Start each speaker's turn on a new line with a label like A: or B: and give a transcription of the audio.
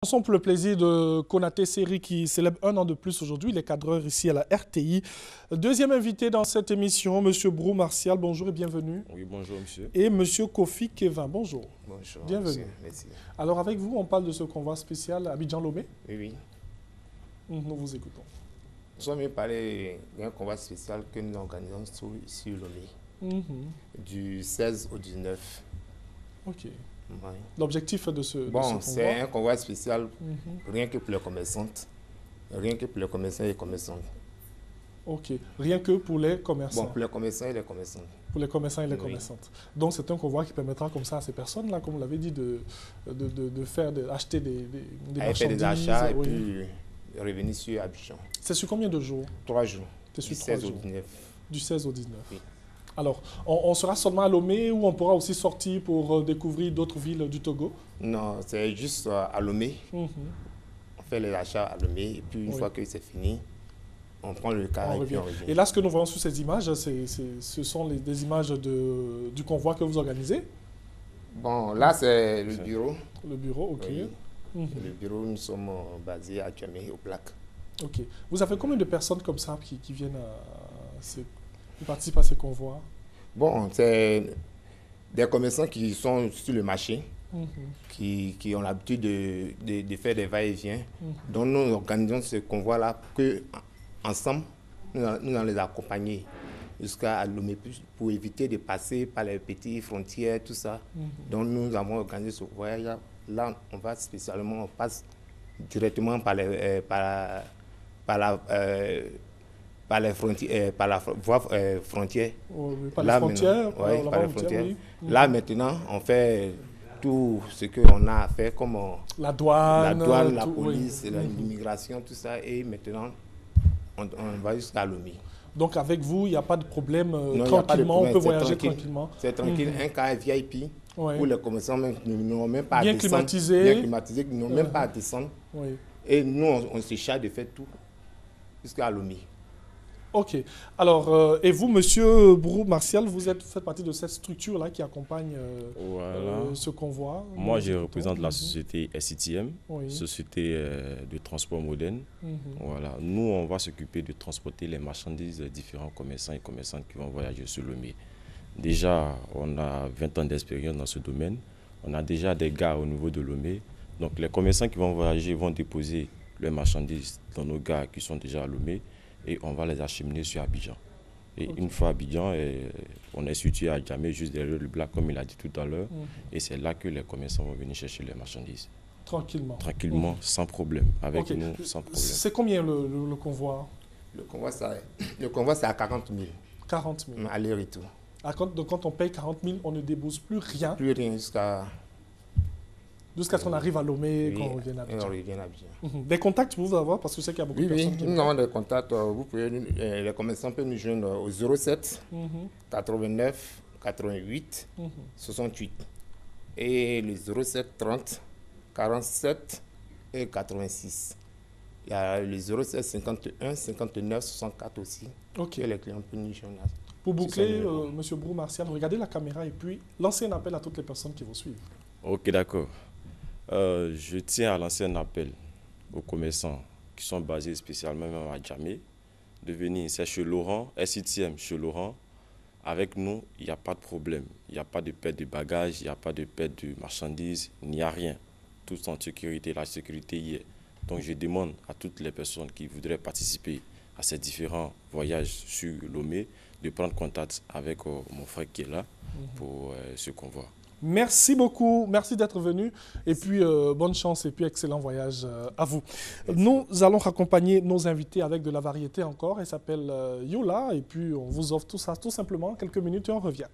A: Pour le plaisir de Konaté Seri qui célèbre 1 an de plus aujourd'hui. Il est cadreur ici à la RTI. Deuxième invité dans cette émission, M. Brou Martial. Bonjour et bienvenue.
B: Oui, bonjour monsieur.
A: Et M. Kofi Kevin. Bonjour.
B: Bonjour.
A: Bienvenue.
B: Monsieur. Merci.
A: Alors avec vous, on parle de ce convoi spécial à Abidjan-Lomé.
B: Oui, oui.
A: Nous vous écoutons.
B: Nous sommes venus parler d'un convoi spécial que nous organisons sur Lomé, du 16 au 19.
A: Ok.
B: Oui.
A: L'objectif de ce
B: Bon,
A: de ce
B: c'est
A: convoi.
B: un convoi spécial rien que pour les commerçantes, rien que pour les commerçants et les commerçantes.
A: Ok. Rien que pour les commerçants.
B: Bon, pour les commerçants et les commerçantes.
A: Pour les commerçants et les
B: Oui.
A: commerçantes. Donc c'est un convoi qui permettra comme ça à ces personnes-là, comme vous l'avez dit, d'acheter des
B: Aller faire
A: marchandises.
B: des achats et
A: oui.
B: puis revenir sur Abidjan.
A: C'est sur combien de jours?
B: 3 jours.
A: C'est sur
B: Du
A: 3
B: 16 au
A: jours.
B: 19.
A: Du 16 au 19.
B: Oui.
A: Alors, on sera seulement à Lomé ou on pourra aussi sortir pour découvrir d'autres villes du Togo?
B: Non, c'est juste à Lomé. On fait les achats à Lomé et puis une
A: Oui.
B: fois que c'est fini, on prend le car
A: On
B: et puis
A: revient.
B: on revient.
A: Et là, ce que nous voyons sur ces images, ce sont des images du convoi que vous organisez?
B: Bon, là c'est le bureau.
A: Le bureau, ok.
B: Oui.
A: Mhm.
B: Le bureau, nous sommes basés à Djamé, au Plaques.
A: Ok. Vous avez combien de personnes comme ça qui viennent qui participent à ces convois?
B: Bon, c'est des commerçants qui sont sur le marché,
A: Mhm.
B: qui ont l'habitude de faire des va-et-vient.
A: Mhm.
B: Donc nous organisons ce convoi-là pour que, ensemble, nous allons les accompagner jusqu'à Lomé pour éviter de passer par les petites frontières, tout ça. Donc nous avons organisé ce voyage. Là, on va spécialement, on passe directement par la voie frontière.
A: Oui, par les
B: Là,
A: frontières.
B: maintenant, oui,
A: là-bas
B: par les
A: aux
B: frontières.
A: oui.
B: Là, maintenant, on fait tout ce qu'on a à faire, comme
A: La douane,
B: la
A: tout, oui.
B: police, l'immigration, tout ça. Et maintenant, on va jusqu'à Lomé.
A: Donc avec vous, il n'y a pas de problème.
B: Non, il y a pas de
A: Tranquillement, on
B: problème,
A: peut
B: c'est
A: voyager
B: tranquille.
A: tranquillement.
B: C'est tranquille. Un car VIP,
A: Ouais.
B: où les commerçants n'ont même pas à
A: Bien
B: descendre.
A: climatisé.
B: Bien climatisé, qui n'ont même pas à descendre.
A: Oui.
B: Et nous, on se charge de faire tout jusqu'à Lomé.
A: Ok. Alors, et vous, Monsieur Brou Martial, vous faites partie de cette structure-là qui accompagne
C: Voilà.
A: ce convoi.
C: Moi,
A: Nous
C: je
A: écoutons.
C: représente la société SITM,
A: Oui.
C: société de transport moderne. Voilà. Nous, on va s'occuper de transporter les marchandises des différents commerçants et commerçantes qui vont voyager sur Lomé. Déjà, on a 20 ans d'expérience dans ce domaine. On a déjà des gares au niveau de Lomé. Donc, les commerçants qui vont voyager vont déposer leurs marchandises dans nos gares qui sont déjà à Lomé et on va les acheminer sur Abidjan. Et une fois à Abidjan, on est situé à Djamé, juste derrière le Black, comme il a dit tout à l'heure. Et c'est là que les commerçants vont venir chercher les marchandises.
A: Tranquillement.
C: Tranquillement, sans problème. Avec
A: Ok.
C: nous, sans problème.
A: C'est combien le convoi?
B: Le convoi, c'est à 40 000,
A: 40 000.
B: aller-retour.
A: Donc quand on paye 40 000, on ne débourse plus rien
B: Plus rien jusqu'à
A: jusqu'à ce qu'on arrive à Lomé et
B: oui,
A: qu'on revienne à
B: et on
A: Abidjan.
B: revient à Abidjan.
A: Des contacts pour vous avoir, parce que je sais qu'il y a beaucoup
B: Oui,
A: de
B: oui,
A: personnes qui...
B: nous avons des contacts. Vous pouvez, les commerçants peuvent nous joindre au 07 89 88 68 et le 07 30 47 et 86. Il y a le 07 51 59 64 aussi.
A: Ok.
B: Et les clients peuvent nous joindre.
A: Pour boucler,
B: numéro.
A: Monsieur Brou Martial, regardez la caméra et puis lancez un appel à toutes les personnes qui vous suivent.
C: Ok, d'accord. Je tiens à lancer un appel aux commerçants qui sont basés spécialement même à Djamé de venir. C'est chez Laurent, SITM, chez Laurent. Avec nous, il n'y a pas de problème. Il n'y a pas de perte de bagages, il n'y a pas de perte de marchandises, il n'y a rien. Tout en sécurité, la sécurité y est. Donc je demande à toutes les personnes qui voudraient participer à ces différents voyages sur Lomé de prendre contact avec mon frère qui est là pour ce convoi.
A: Merci beaucoup, merci d'être venu et puis bonne chance et puis excellent voyage à vous. Nous allons raccompagner nos invités avec de la variété encore, elle s'appelle Yola et puis on vous offre tout ça tout simplement quelques minutes et on revient.